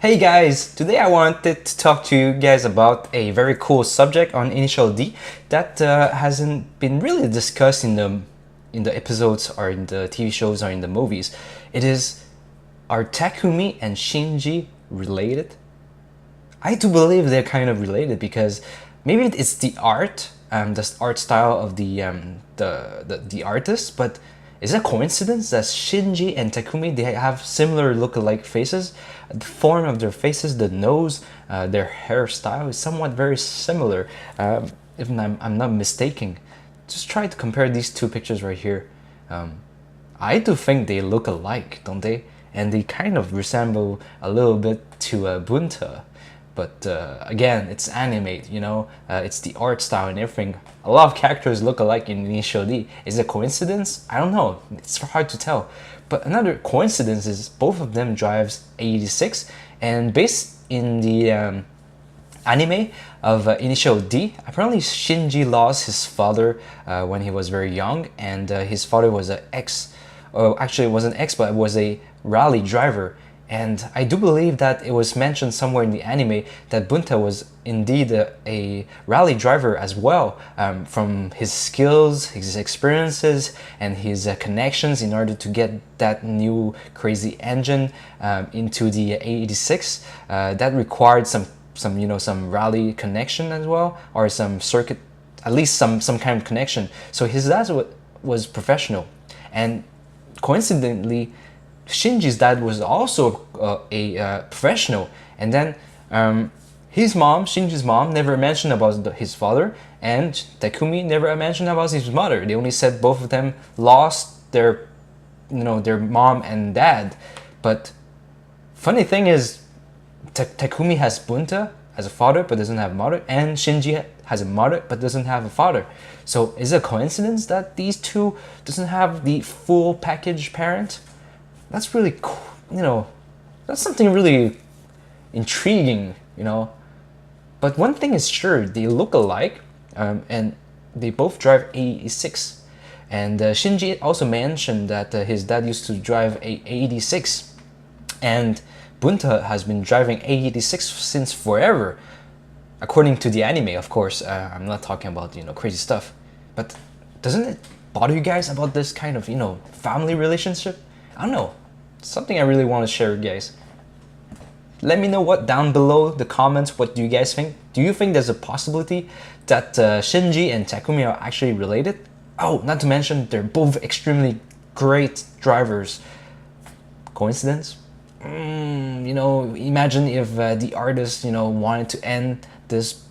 Hey guys, today I wanted to talk to you guys about a very cool subject on Initial D that hasn't been really discussed in the episodes or in the TV shows or in the movies. It is, are Takumi and Shinji related? I do believe they're kind of related because maybe it's the art style of the artist, but is it a coincidence that Shinji and Takumi, they have similar look-alike faces? The form of their faces, the nose, their hairstyle is somewhat very similar. If I'm not mistaken, just try to compare these two pictures right here. I do think they look alike, don't they? And they kind of resemble a little bit to Bunta. But again, it's anime, it's the art style and everything. A lot of characters look alike in Initial D. Is it a coincidence? I don't know. It's hard to tell. But another coincidence is both of them drives 86, and based in the anime of Initial D, apparently Shinji lost his father when he was very young, and his father was an ex, actually it wasn't ex, but it was a rally driver. And I do believe that it was mentioned somewhere in the anime that Bunta was indeed a rally driver as well, from his skills, his experiences, and his connections in order to get that new crazy engine into the 86. That required some rally connection as well, or some circuit, at least some kind of connection. So his dad was professional, and coincidentally, Shinji's dad was also a professional, and then Shinji's mom, never mentioned about his father, and Takumi never mentioned about his mother. They only said both of them lost their mom and dad. But funny thing is, Takumi has Bunta as a father but doesn't have a mother, and Shinji has a mother but doesn't have a father. So is it a coincidence that these two doesn't have the full package parent? That's really cool, that's something really intriguing, But one thing is sure, they look alike, and they both drive 86. And Shinji also mentioned that his dad used to drive a 86, and Bunta has been driving 86 since forever, according to the anime, of course. I'm not talking about crazy stuff, but doesn't it bother you guys about this kind of family relationship? I don't know. Something I really want to share with you guys. Let me know down below the comments, what do you guys think? Do you think there's a possibility that Shinji and Takumi are actually related? Oh, not to mention they're both extremely great drivers. Coincidence? Imagine if the artist wanted to end this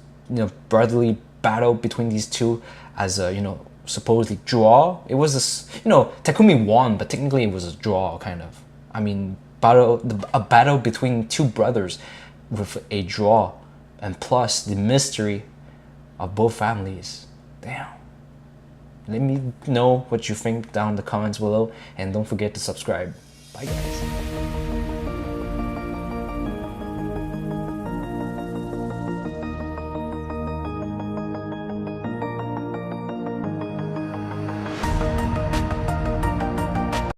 brotherly battle between these two as a supposedly draw. It was Takumi won, but technically it was a draw, kind of. I mean, a battle between two brothers with a draw, and plus the mystery of both families. Damn. Let me know what you think down in the comments below, and don't forget to subscribe. Bye guys.